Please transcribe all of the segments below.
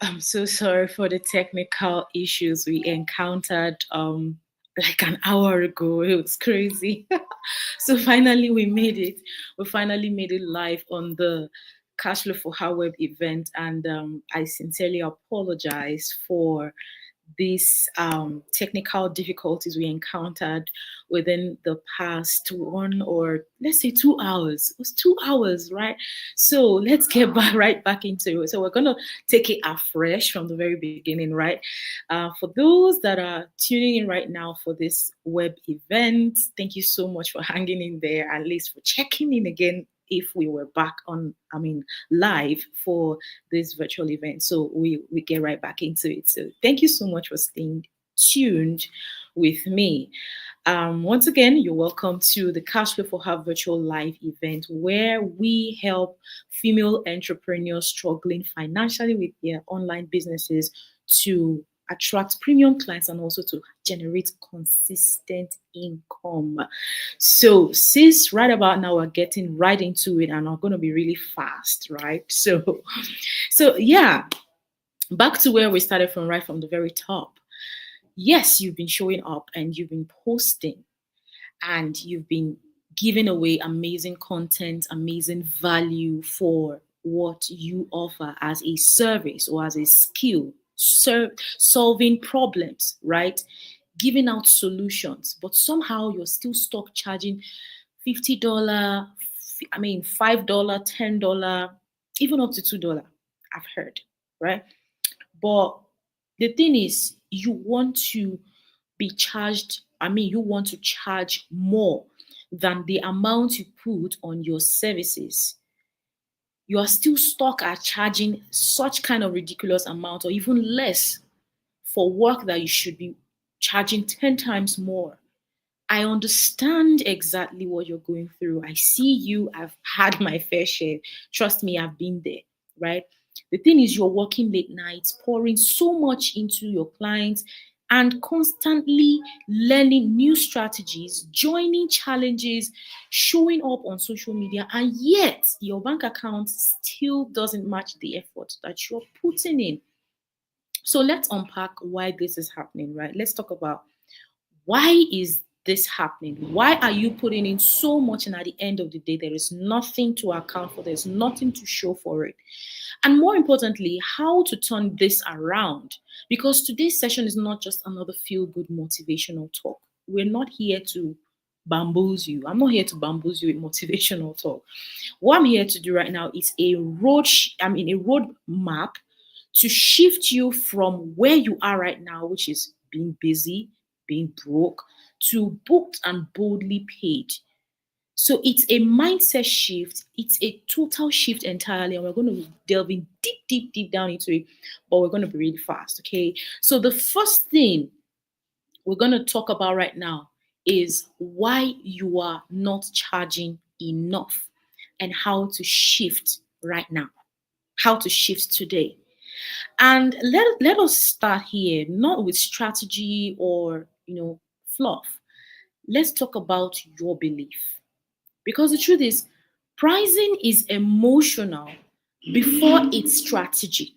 I'm so sorry for the technical issues we encountered like an hour ago. It was crazy. So finally we made it. We finally made it live on the Cashflow for Her Web event, and I sincerely apologize for these technical difficulties we encountered within the past 2 hours. It was 2 hours, right? So let's get right back into it. So we're gonna take it afresh from the very beginning, right? For those that are tuning in right now for this web event, thank you so much for hanging in there, at least for checking in again if we were back on, live for this virtual event. So we get right back into it. So thank you so much for staying tuned with me. Once again, you're welcome to the Cashflow for Her virtual live event, where we help female entrepreneurs struggling financially with their online businesses to attract premium clients and also to generate consistent income. So, since right about now we're getting right into it, and I'm going to be really fast, right? So yeah, back to where we started from, right from the very top. Yes, you've been showing up and you've been posting and you've been giving away amazing content, amazing value for what you offer as a service or as a skill, solving problems, right? Giving out solutions, but somehow you're still stuck charging $50, $5, $10, even up to $2. I've heard, right? But the thing is, you want to be charged, you want to charge more than the amount you put on your services. You are still stuck at charging such kind of ridiculous amount or even less for work that you should be charging 10 times more. I understand exactly what you're going through. I see you. I've had my fair share. Trust me, I've been there, right? The thing is, you're working late nights, pouring so much into your clients and constantly learning new strategies, joining challenges, showing up on social media, and yet your bank account still doesn't match the effort that you're putting in. So let's unpack why this is happening, right? Let's talk about why is this happening? Why are you putting in so much and at the end of the day there is nothing to account for, there's nothing to show for it? And more importantly, how to turn this around? Because today's session is not just another feel-good motivational talk. We're not here to bamboozle you. I'm not here to bamboozle you with motivational talk. What I'm here to do right now is a road map to shift you from where you are right now, which is being busy, being broke, to booked and boldly paid. So it's a mindset shift. It's a total shift entirely. And we're going to be delving deep down into it, but we're going to be really fast. Okay. So the first thing we're going to talk about right now is why you are not charging enough and how to shift right now, how to shift today. And let us start here, not with strategy or, fluff. Let's talk about your belief. Because the truth is, pricing is emotional before it's strategic.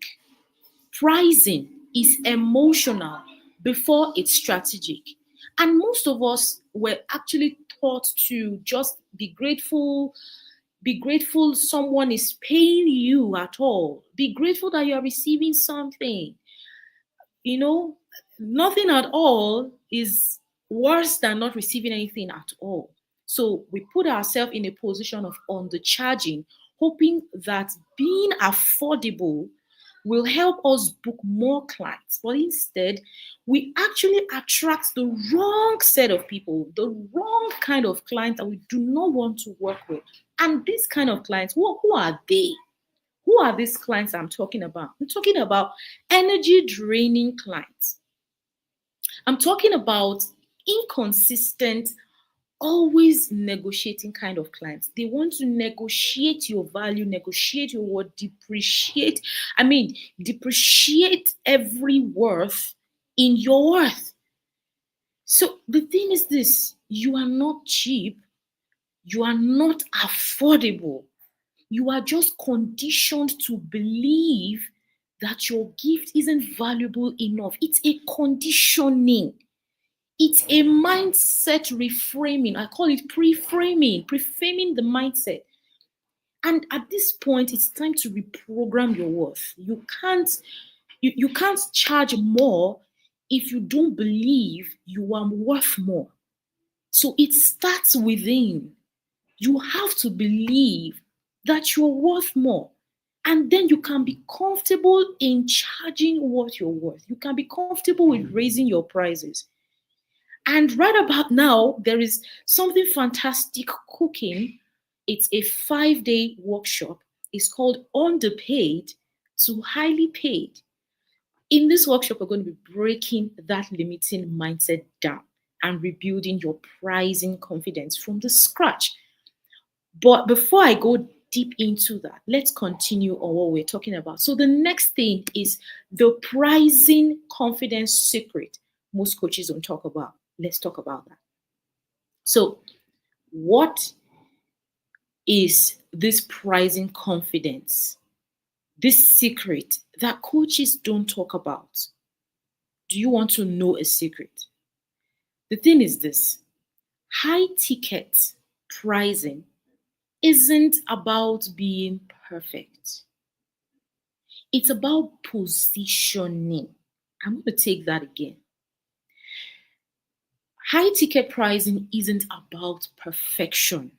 Pricing is emotional before it's strategic. And most of us were actually taught to just be grateful someone is paying you at all. Be grateful that you are receiving something. Nothing at all is worse than not receiving anything at all. So we put ourselves in a position of undercharging, hoping that being affordable will help us book more clients. But instead, we actually attract the wrong set of people, the wrong kind of clients that we do not want to work with. And these kind of clients, who are they? Who are these clients I'm talking about? I'm talking about energy draining clients. I'm talking about inconsistent, always negotiating kind of clients. They want to negotiate your value, negotiate your worth, depreciate every worth in your worth. So the thing is this, you are not cheap, you are not affordable. You are just conditioned to believe that your gift isn't valuable enough. It's a conditioning. It's a mindset reframing. I call it pre-framing the mindset. And at this point, it's time to reprogram your worth. You can't charge more if you don't believe you are worth more. So it starts within. You have to believe that you're worth more. And then you can be comfortable in charging what you're worth. You can be comfortable with raising your prices. And right about now, there is something fantastic cooking. It's a 5-day workshop. It's called Underpaid to Highly Paid. In this workshop, we're going to be breaking that limiting mindset down and rebuilding your pricing confidence from the scratch. But before I go deep into that, let's continue on what we're talking about. So the next thing is the pricing confidence secret most coaches don't talk about. Let's talk about that. So what is this pricing confidence? This secret that coaches don't talk about. Do you want to know a secret? The thing is this: high ticket pricing isn't about being perfect. It's about positioning. I'm going to take that again. High ticket pricing isn't about perfection.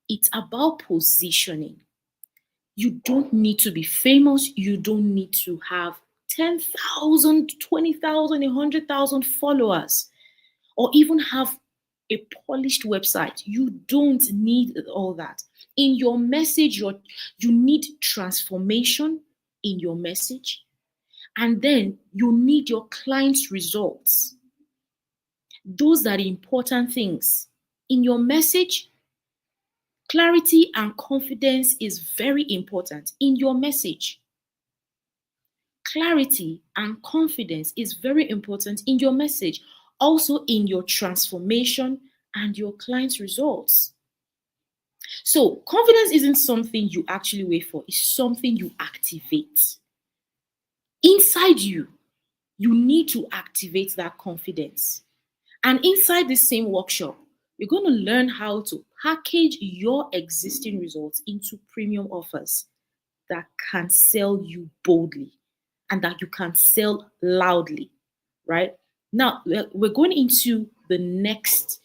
It's about positioning. You don't need to be famous. You don't need to have 10,000, 20,000, 100,000 followers, or even have a polished website. You don't need all that. In your message, you need transformation in your message. And then you need your client's results. Those are the important things. In your message, clarity and confidence is very important in your message. Clarity and confidence is very important in your message, also in your transformation and your client's results. So, confidence isn't something you actually wait for, it's something you activate. Inside you, you need to activate that confidence. And inside this same workshop, you're going to learn how to package your existing results into premium offers that can sell you boldly and that you can sell loudly, right? Now, we're going into the next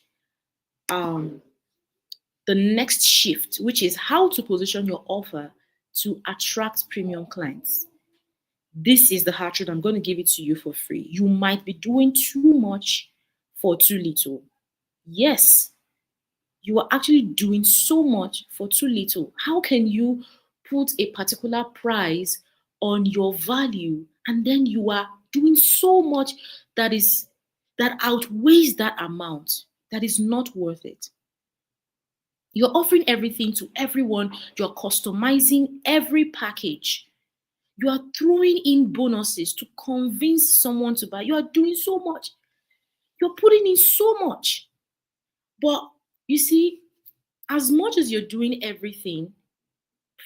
shift, which is how to position your offer to attract premium clients. This is the hard truth. I'm going to give it to you for free. You might be doing too much for too little. Yes, you are actually doing so much for too little. How can you put a particular price on your value and then you are doing so much that outweighs that amount, that is not worth it? You're offering everything to everyone. You're customizing every package. You are throwing in bonuses to convince someone to buy. You are doing so much. You're putting in so much. But you see, as much as you're doing everything,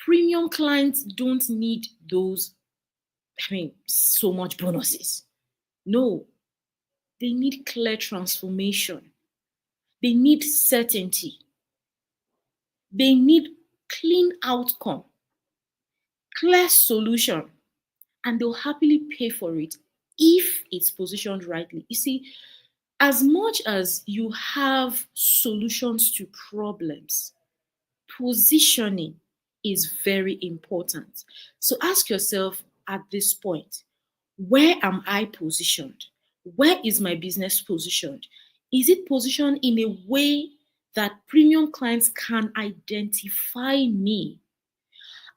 premium clients don't need those, so much bonuses. No, they need clear transformation. They need certainty. They need clean outcome, clear solution, and they'll happily pay for it if it's positioned rightly. You see, as much as you have solutions to problems, positioning is very important. So ask yourself at this point, where am I positioned? Where is my business positioned? Is it positioned in a way that premium clients can identify me?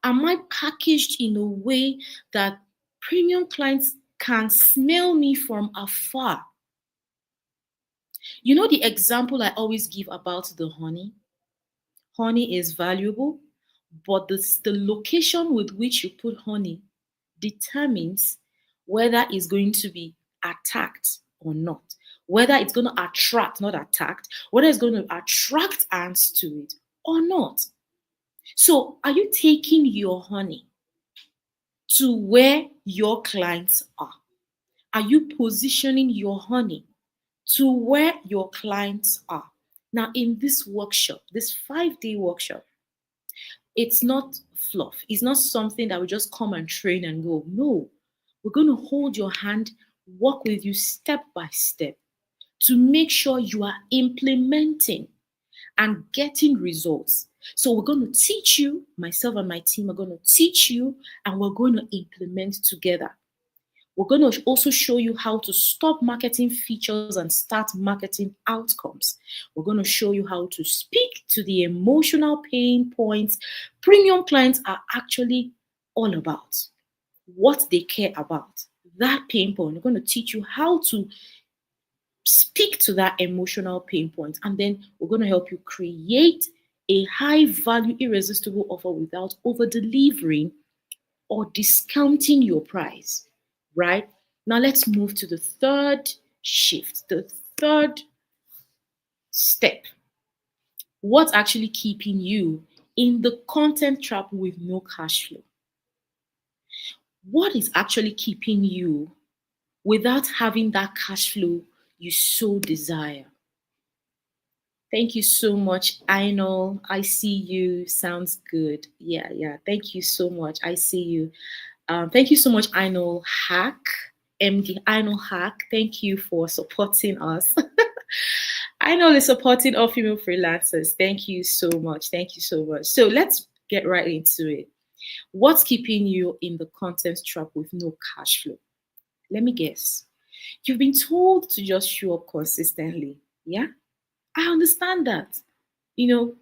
Am I packaged in a way that premium clients can smell me from afar? You know the example I always give about the honey? Honey is valuable, but the location with which you put honey determines whether it's going to be attacked or not, whether it's going to attract, not attacked, whether it's going to attract ants to it or not. So, are you taking your honey to where your clients are? Are you positioning your honey to where your clients are? Now, in this workshop, this 5-day workshop, it's not fluff. It's not something that we just come and train and go. No, we're going to hold your hand, walk with you step by step to make sure you are implementing and getting results. So we're going to teach you, myself and my team are going to teach you, and we're going to implement together. We're going to also show you how to stop marketing features and start marketing outcomes. We're going to show you how to speak to the emotional pain points premium clients are actually all about, what they care about, that pain point. We're going to teach you how to speak to that emotional pain point, and then we're going to help you create a high value, irresistible offer without over delivering or discounting your price, right? Now let's move to the third shift, the third step. What's actually keeping you in the content trap with no cash flow? What is actually keeping you without having that cash flow you so desire? Thank you so much. I know. I see you. Sounds good. Yeah. Thank you so much. I see you. Thank you so much, I know Hack, MD I know Hack. Thank you for supporting us. I know they're supporting all female freelancers. Thank you so much. Thank you so much. So let's get right into it. What's keeping you in the content trap with no cash flow? Let me guess. You've been told to just show up consistently. Yeah? I understand that. You know,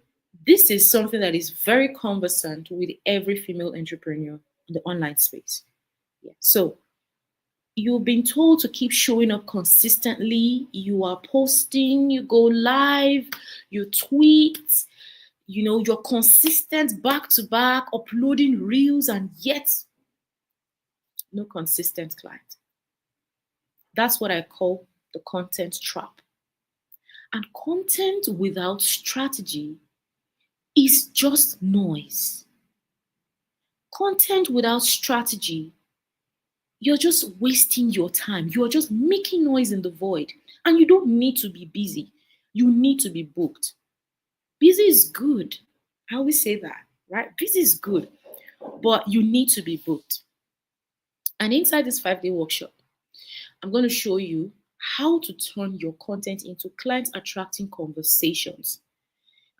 this is something that is very conversant with every female entrepreneur in the online space. Yeah. So you've been told to keep showing up consistently. You are posting, you go live, you tweet, you're consistent back to back, uploading reels, and yet no consistent client. That's what I call the content trap. And content without strategy is just noise. Content without strategy, you're just wasting your time. You're just making noise in the void. And you don't need to be busy. You need to be booked. Busy is good. I always say that, right? Busy is good, but you need to be booked. And inside this 5-day workshop, I'm going to show you how to turn your content into client attracting conversations.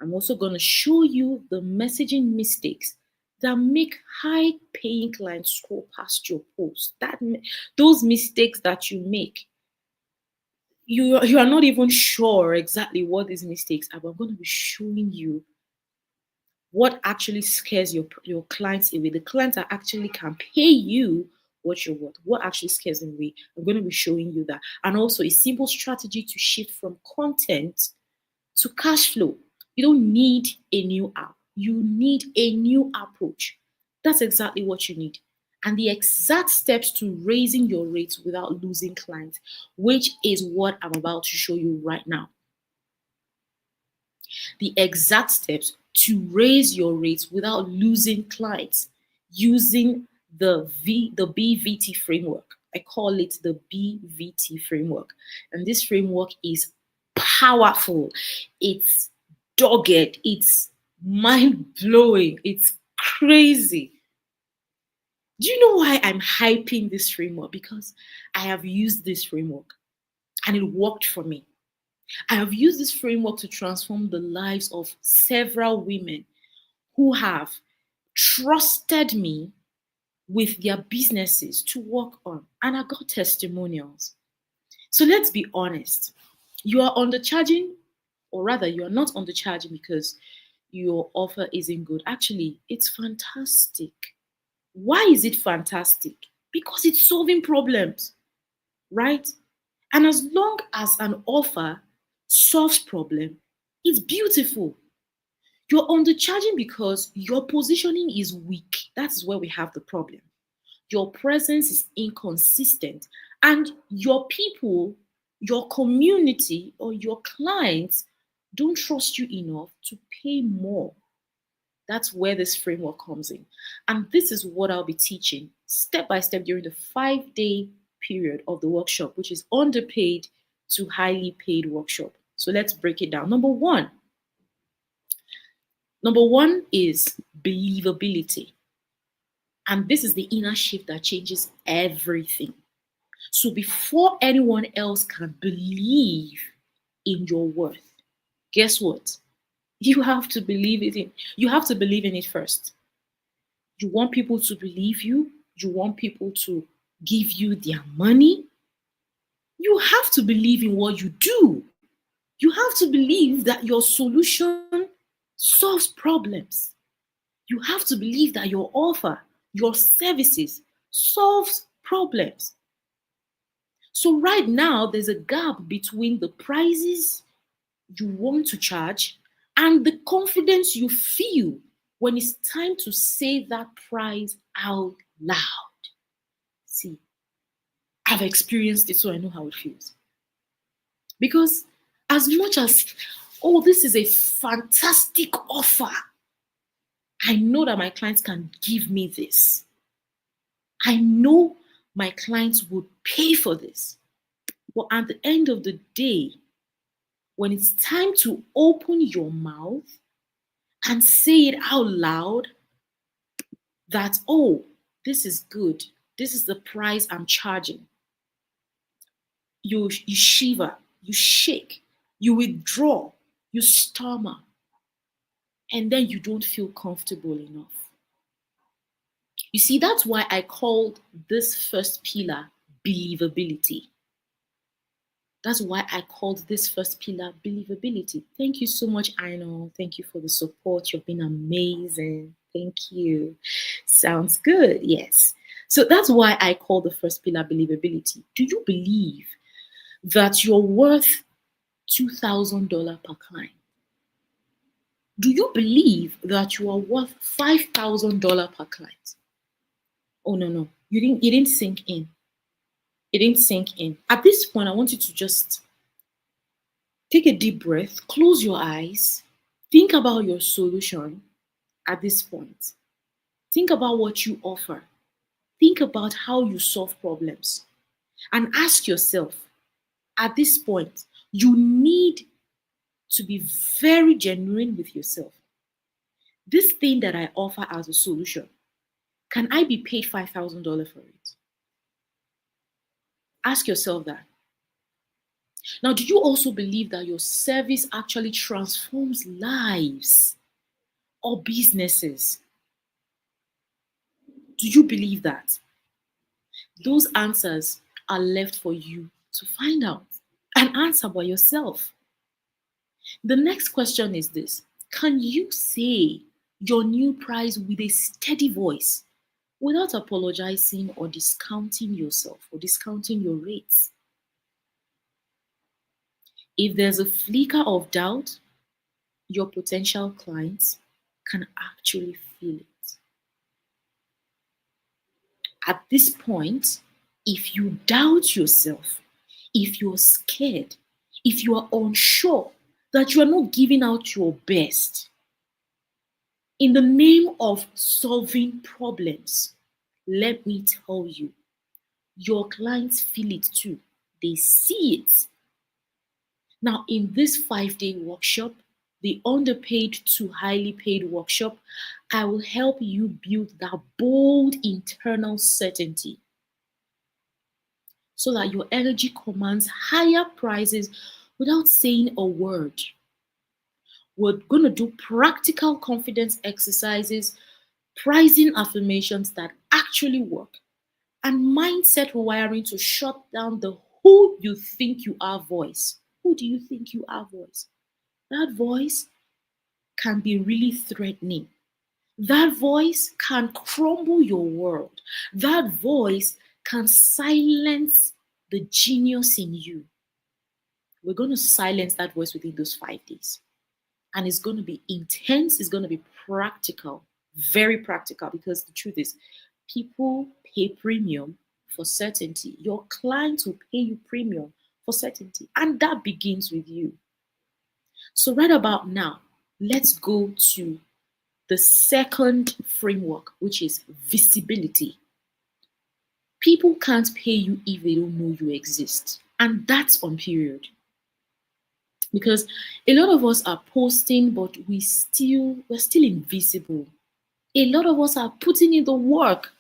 I'm also going to show you the messaging mistakes that make high paying clients scroll past your post. Those mistakes that you make, you are not even sure exactly what these mistakes are, but I'm going to be showing you what actually scares your clients away. The clients that actually can pay you what you're worth, what actually scares them away. I'm going to be showing you that. And also a simple strategy to shift from content to cash flow. You don't need a new app. You need a new approach. That's exactly what you need. And the exact steps to raising your rates without losing clients, which is what I'm about to show you right now. The exact steps to raise your rates without losing clients using the BVT framework. I call it the BVT framework. And this framework is powerful. It's dogged. It's mind-blowing. It's crazy. Do you know why I'm hyping this framework? Because I have used this framework and it worked for me. I have used this framework to transform the lives of several women who have trusted me with their businesses to work on, and I got testimonials. So let's be honest. You are undercharging, or rather, you are not undercharging because your offer isn't good. Actually, it's fantastic. Why is it fantastic? Because it's solving problems, right? And as long as an offer solves problem, it's beautiful. You're undercharging because your positioning is weak. That's where we have the problem. Your presence is inconsistent, and your people, your community, or your clients don't trust you enough to pay more. That's where this framework comes in. And this is what I'll be teaching step by step during the 5-day period of the workshop, which is underpaid to highly paid workshop. So let's break it down. Number one is believability. And this is the inner shift that changes everything. So before anyone else can believe in your worth, guess what? You have to believe it in. You have to believe in it first. You want people to believe you. You want people to give you their money. You have to believe in what you do. You have to believe that your solution solves problems. You have to believe that your offer, your services solves problems. So right now, there's a gap between the prices you want to charge and the confidence you feel when it's time to say that price out loud. See, I've experienced it, so I know how it feels. Because as much as, oh, this is a fantastic offer, I know that my clients can give me this. I know my clients would pay for this. But at the end of the day, when it's time to open your mouth and say it out loud that, oh, this is good, this is the price I'm charging, you shiver, you shake, you withdraw, you stammer, and then you don't feel comfortable enough. You see, that's why I called this first pillar believability. That's why I called this first pillar believability. Thank you so much, Aino. Thank you for the support. You've been amazing. Thank you. Sounds good. Yes. So that's why I call the first pillar believability. Do you believe that you're worth $2,000 per client? Do you believe that you are worth $5,000 per client? Oh no. You didn't sink in. It didn't sink in. At this point, I want you to just take a deep breath, close your eyes, think about your solution at this point. Think about what you offer. Think about how you solve problems. And ask yourself, at this point, you need to be very genuine with yourself. This thing that I offer as a solution, can I be paid $5,000 for it? Ask yourself that. Now, do you also believe that your service actually transforms lives or businesses? Do you believe that? Those answers are left for you to find out and answer by yourself. The next question is this: can you say your new price with a steady voice without apologizing or discounting yourself or discounting your rates? If there's a flicker of doubt, your potential clients can actually feel it. At this point, if you doubt yourself, if you're scared, if you are unsure that you are not giving out your best in the name of solving problems, let me tell you, your clients feel it too. They see it. Now, in this 5-day workshop, the underpaid to highly paid workshop, I will help you build that bold internal certainty so that your energy commands higher prices without saying a word. We're going to do practical confidence exercises, pricing affirmations that actually work, and mindset rewiring to shut down the who you think you are voice. Who do you think you are voice? That voice can be really threatening. That voice can crumble your world. That voice can silence the genius in you. We're going to silence that voice within those 5 days. And it's going to be intense. It's going to be practical, very practical, because the truth is, people pay premium for certainty. Your clients will pay you premium for certainty. And that begins with you. So right about now, let's go to the second framework, which is visibility. People can't pay you if they don't know you exist. And that's on period. Because a lot of us are posting, but we're still invisible. A lot of us are putting in the work.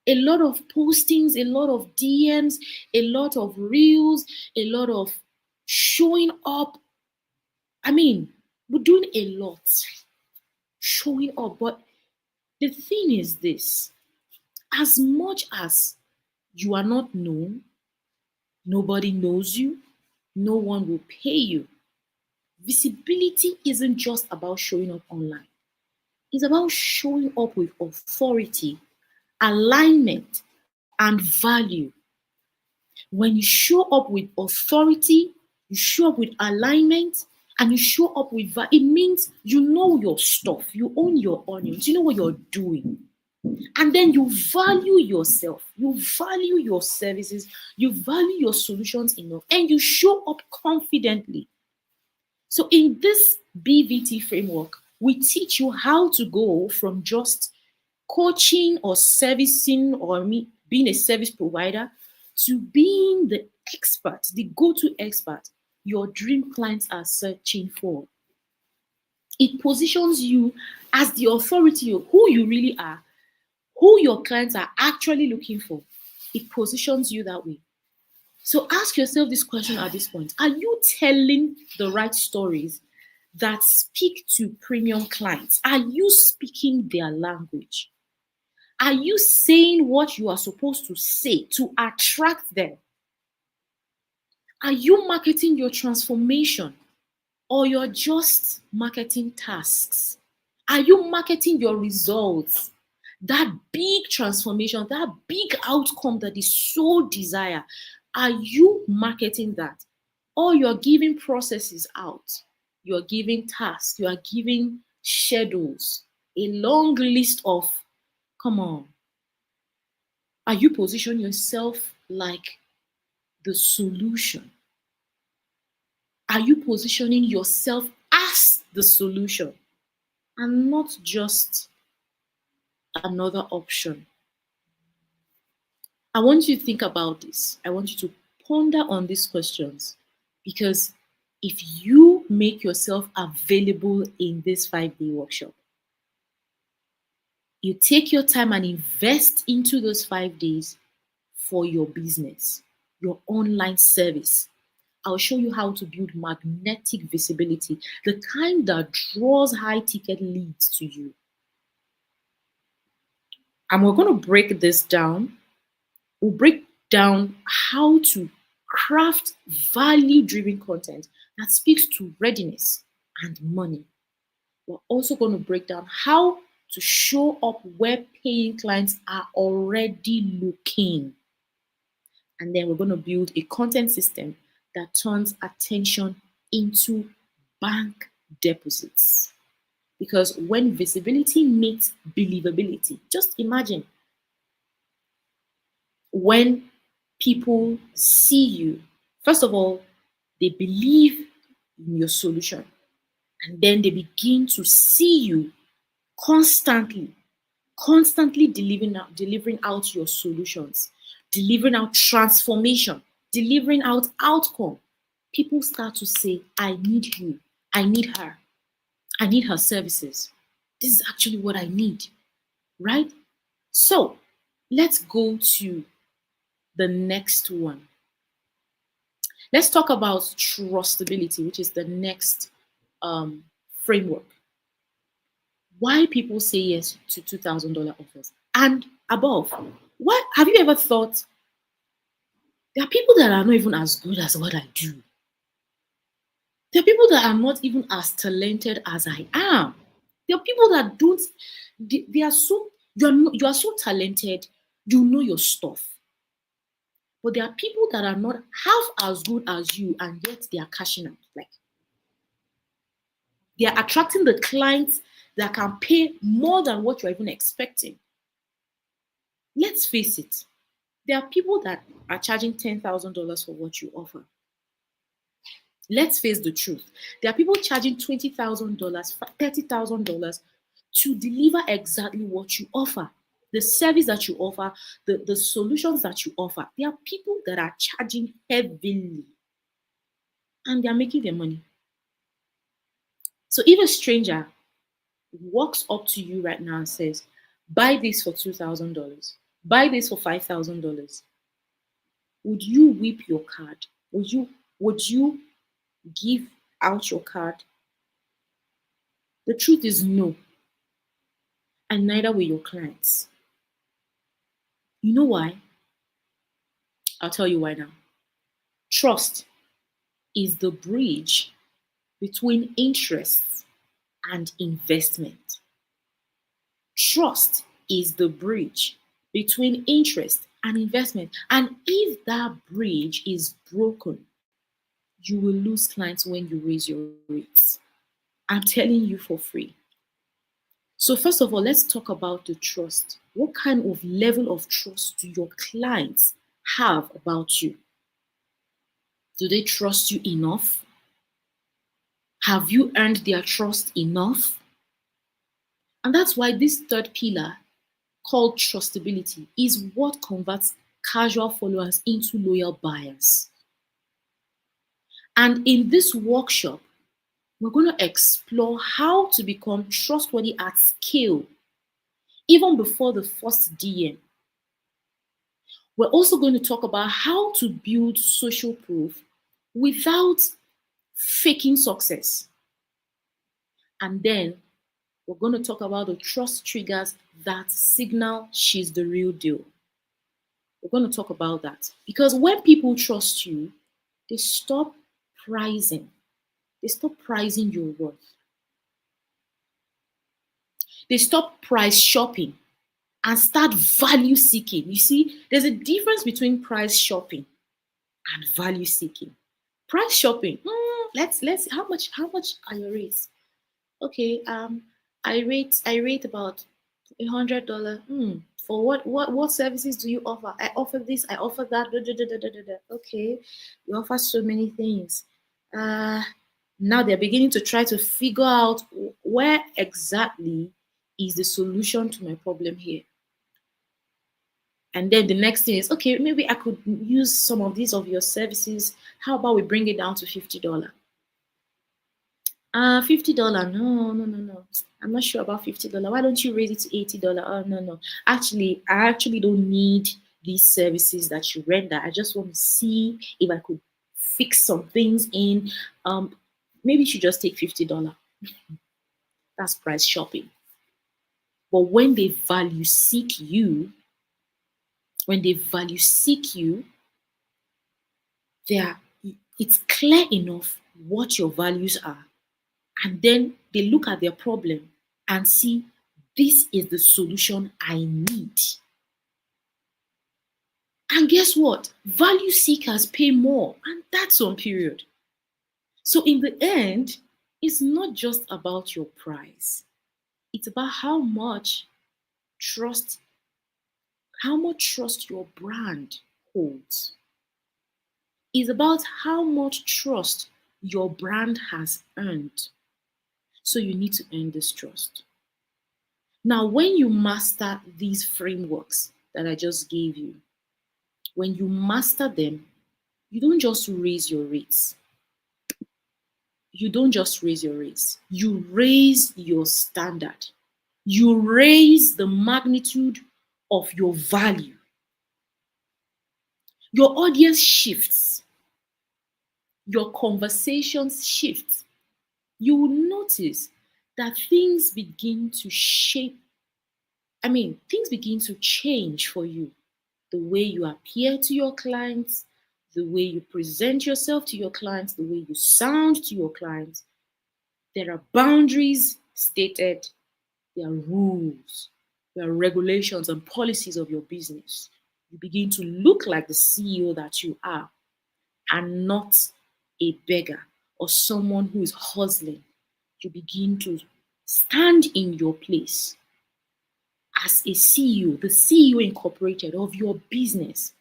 A lot of postings, a lot of DMs, a lot of reels, a lot of showing up. I mean, we're doing a lot showing up. But the thing is this, as much as you are not known, nobody knows you, no one will pay you. Visibility isn't just about showing up online. It's about showing up with authority, alignment, and value. When you show up with authority, you show up with alignment, and you show up with value, it means you know your stuff, you own your onions, you know what you're doing. And then you value yourself, you value your services, you value your solutions enough, and you show up confidently. So in this BVT framework, we teach you how to go from just coaching or servicing or being a service provider to being the expert, the go-to expert your dream clients are searching for. It positions you as the authority of who you really are, who your clients are actually looking for. It positions you that way. So ask yourself this question at this point. Are you telling the right stories that speak to premium clients? Are you speaking their language? Are you saying what you are supposed to say to attract them? Are you marketing your transformation or you're just marketing tasks? Are you marketing your results? That big transformation, that big outcome that is so desired, are you marketing that? Or you're giving processes out, you're giving tasks, you are giving schedules, a long list of, come on. Are you positioning yourself like the solution? Are you positioning yourself as the solution and not just another option? I want you to think about this. I want you to ponder on these questions because if you make yourself available in this 5-day workshop, you take your time and invest into those 5 days for your business, your online service. I'll show you how to build magnetic visibility, the kind that draws high ticket leads to you. And we're going to break this down. We'll break down how to craft value-driven content that speaks to readiness and money. We're also going to break down how to show up where paying clients are already looking. And then we're going to build a content system that turns attention into bank deposits. Because when visibility meets believability, just imagine when people see you, first of all, they believe in your solution. And then they begin to see you constantly delivering out your solutions, delivering out transformation, delivering out outcome. People start to say, I need you, I need her, I need her services. This is actually what I need, right? So let's go to the next one. Let's talk about trustability, which is the next framework. Why people say yes to $2,000 offers and above. What have you ever thought? There are people that are not even as good as what I do. There are people that are not even as talented as I am. There are people that don't. They are so you are so talented. You know your stuff. But there are people that are not half as good as you, and yet they are cashing out. Like they are attracting the clients that can pay more than what you're even expecting. Let's face it. There are people that are charging $10,000 for what you offer. Let's face the truth. There are people charging $20,000, $30,000 to deliver exactly what you offer. The service that you offer, the solutions that you offer, there are people that are charging heavily and they are making their money. So if a stranger walks up to you right now and says, buy this for $2,000, buy this for $5,000, would you whip your card? Would you give out your card? The truth is no, and neither will your clients. You know why? I'll tell you why now. Trust is the bridge between interests and investment. Trust is the bridge between interest and investment. And if that bridge is broken, you will lose clients when you raise your rates. I'm telling you for free. So, first of all, let's talk about the trust. What kind of level of trust do your clients have about you? Do they trust you enough? Have you earned their trust enough? And that's why this third pillar, called trustability, is what converts casual followers into loyal buyers. And in this workshop, we're going to explore how to become trustworthy at scale, even before the first DM. We're also going to talk about how to build social proof without faking success. And then we're going to talk about the trust triggers that signal she's the real deal. We're going to talk about that because when people trust you, they stop pricing. They stop pricing your worth. They stop price shopping and start value seeking. You see, there's a difference between price shopping and value seeking. Price shopping. Let's how much are your rates? Okay, I rate about $100. For what services do you offer? I offer this, I offer that. Da, da, da, da, da, da. Okay, you offer so many things. Now they're beginning to try to figure out where exactly is the solution to my problem here. And then the next thing is, okay, maybe I could use some of these of your services. How about we bring it down to $50? $50. No, no, no, no. I'm not sure about $50. Why don't you raise it to $80? Oh, no, no. Actually, I actually don't need these services that you render. I just want to see if I could fix some things in. Maybe you should just take $50. That's price shopping. But when they value seek you, it's clear enough what your values are. And then they look at their problem and see, this is the solution I need. And guess what? Value seekers pay more, and that's on period. So in the end, it's not just about your price. It's about how much trust your brand holds. It's about how much trust your brand has earned. So you need to earn this trust. Now, when you master these frameworks that I just gave you, when you master them, you don't just raise your rates. You raise your standard. You raise the magnitude of your value. Your audience shifts. Your conversations shift. You will notice that things begin to change for you. The way you appear to your clients, the way you present yourself to your clients, the way you sound to your clients. There are boundaries stated, there are rules, there are regulations and policies of your business. You begin to look like the CEO that you are and not a beggar or someone who is hustling. You begin to stand in your place as a CEO, the CEO incorporated of your business,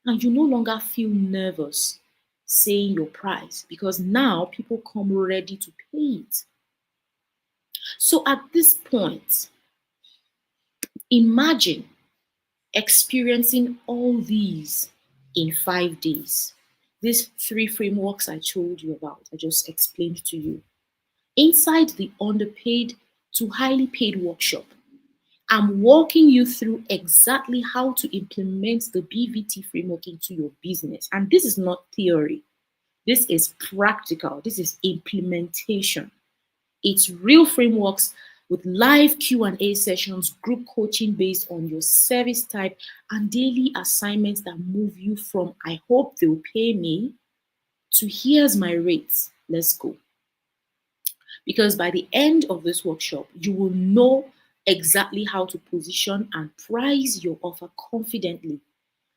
and you no longer feel nervous saying your price because now people come ready to pay it. So at this point, imagine experiencing all these in 5 days. These 3 frameworks I told you about, I just explained to you. Inside the underpaid to highly paid workshop, I'm walking you through exactly how to implement the BVT framework into your business. And this is not theory. This is practical. This is implementation. It's real frameworks with live Q&A sessions, group coaching based on your service type, and daily assignments that move you from I hope they'll pay me to here's my rates. Let's go. Because by the end of this workshop, you will know exactly how to position and price your offer confidently.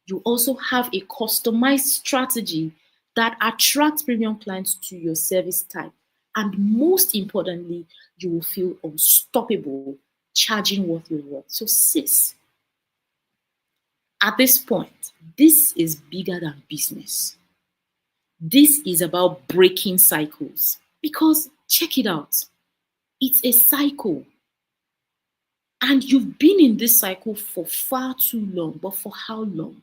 You also have a customized strategy that attracts premium clients to your service type. And most importantly, you will feel unstoppable charging what you're worth. So, sis, at this point, this is bigger than business. This is about breaking cycles. Because check it out, it's a cycle. And you've been in this cycle for far too long. But for how long?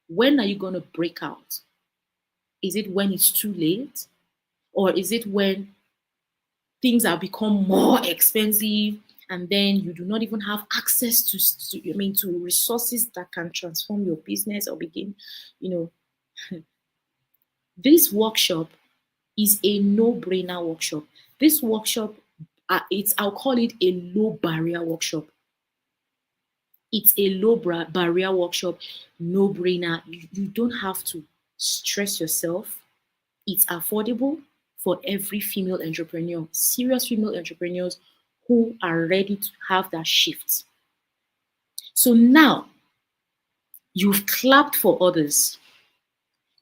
When are you going to break out? Is it when it's too late? Or is it when things have become more expensive and then you do not even have access to resources that can transform your business or begin, this workshop is a no-brainer workshop. This workshop, I'll call it a low barrier workshop. It's a low barrier workshop, no brainer. You don't have to stress yourself. It's affordable for every female entrepreneur, serious female entrepreneurs who are ready to have that shift. So now you've clapped for others.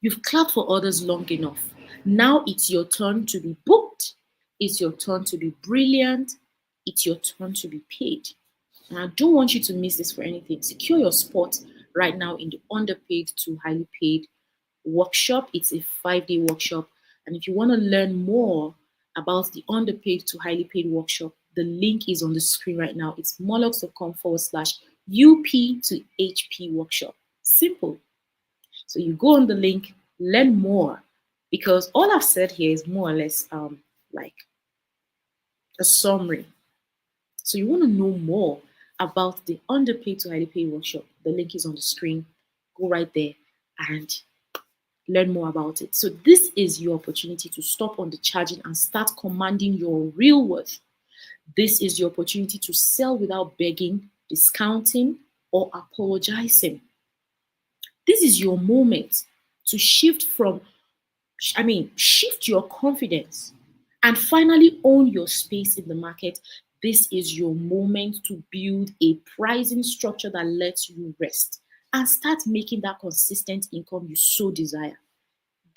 You've clapped for others long enough. Now it's your turn to be booked. It's your turn to be brilliant. It's your turn to be paid. And I don't want you to miss this for anything. Secure your spot right now in the underpaid to highly paid workshop. It's a 5-day workshop. And if you want to learn more about the underpaid to highly paid workshop, the link is on the screen right now. It's mollocks.com/UP to HP workshop. Simple. So you go on the link, learn more, because all I've said here is more or less like a summary. So you want to know more about the underpaid to highly paid workshop. The link is on the screen. Go right there and learn more about it. So this is your opportunity to stop undercharging and start commanding your real worth. This is your opportunity to sell without begging, discounting, or apologizing. This is your moment to shift your confidence and finally own your space in the market. This is your moment to build a pricing structure that lets you rest and start making that consistent income you so desire.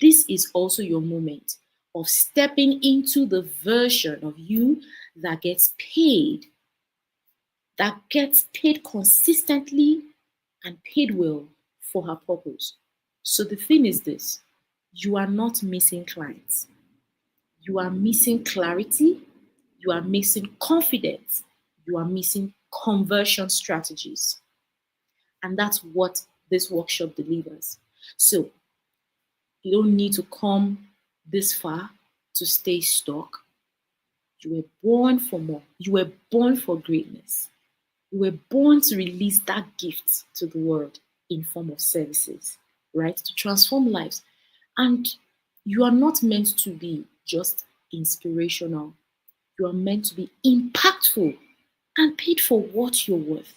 This is also your moment of stepping into the version of you that gets paid consistently and paid well for her purpose. So the thing is this, you are not missing clients. You are missing clarity. You are missing confidence. You are missing conversion strategies. And that's what this workshop delivers. So you don't need to come this far to stay stuck. You were born for more. You were born for greatness. You were born to release that gift to the world in form of services, right? To transform lives. And you are not meant to be just inspirational. You are meant to be impactful and paid for what you're worth.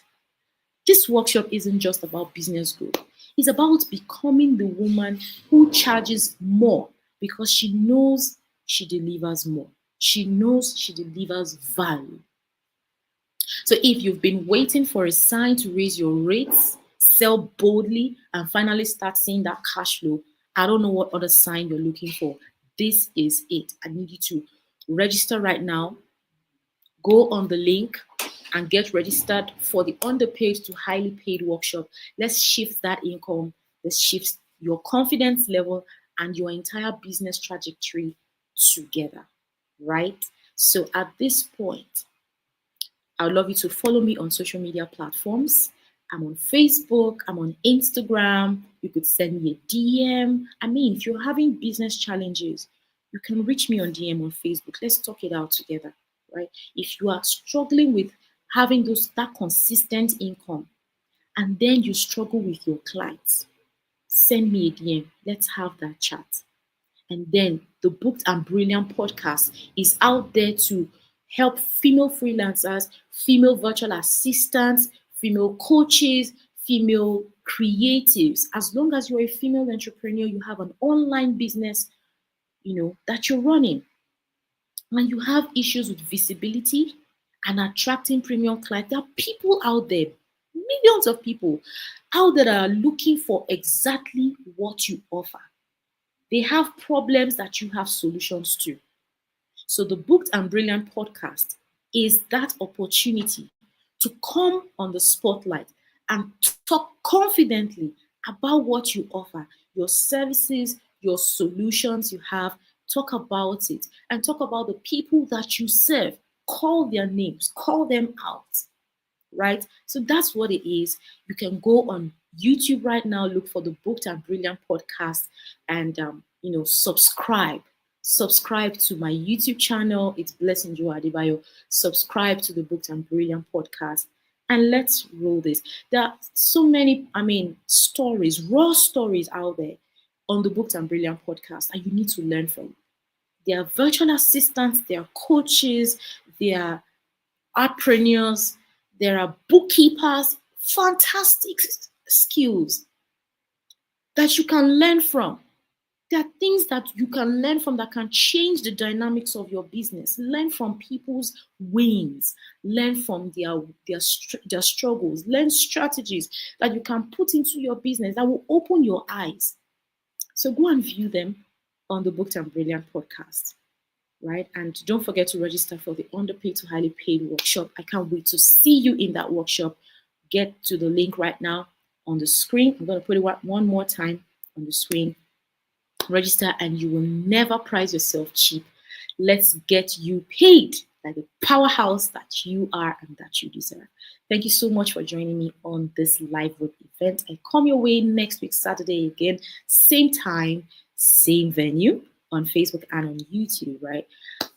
This workshop isn't just about business growth. It's about becoming the woman who charges more because she knows she delivers more. She knows she delivers value. So if you've been waiting for a sign to raise your rates, sell boldly, and finally start seeing that cash flow, I don't know what other sign you're looking for. This is it. I need you to register right now. Go on the link and get registered for the underpaid to highly paid workshop. Let's shift that income. Let's shift your confidence level and your entire business trajectory together, right? So at this point, I would love you to follow me on social media platforms I'm on Facebook, I'm on Instagram. You could send me a DM. I mean, if you're having business challenges, you can reach me on DM on Facebook. Let's talk it out together, right? If you are struggling with having that consistent income and then you struggle with your clients, send me a DM. Let's have that chat. And then the Booked and Brilliant podcast is out there to help female freelancers, female virtual assistants, female coaches, female creatives. As long as you're a female entrepreneur, you have an online business, that you're running, and you have issues with visibility and attracting premium clients, there are people out there, millions of people out there that are looking for exactly what you offer. They have problems that you have solutions to. So the Booked and Brilliant podcast is that opportunity to come on the spotlight and talk confidently about what you offer, your services, your solutions you have. Talk about it and talk about the people that you serve. Call their names, call them out, right? So that's what it is. You can go on YouTube right now, look for the Booked and Brilliant podcast, and subscribe. Subscribe to my YouTube channel. It's Blessing Juwah-Adebayo. Subscribe to the Booked and Brilliant podcast, and let's roll this. There are so many, stories, raw stories out there on the Booked and Brilliant podcast, and you need to learn from. There are virtual assistants, there are coaches, there are entrepreneurs, there are bookkeepers, fantastic skills that you can learn from. There are things that you can learn from that can change the dynamics of your business. Learn from people's wins. Learn from their struggles. Learn strategies that you can put into your business that will open your eyes. So go and view them on the Booked and Brilliant podcast. Right? And don't forget to register for the Underpaid to Highly Paid workshop. I can't wait to see you in that workshop. Get to the link right now on the screen. I'm going to put it one more time on the screen. Register and you will never price yourself cheap. Let's get you paid like the powerhouse that you are and that you deserve. Thank you so much for joining me on this live web event. I come your way next week, Saturday again, same time, same venue on Facebook and on YouTube, right?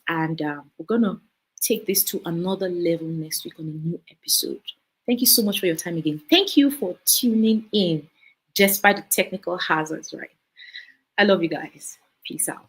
And we're going to take this to another level next week on a new episode. Thank you so much for your time again. Thank you for tuning in, despite the technical hazards, right? I love you guys. Peace out.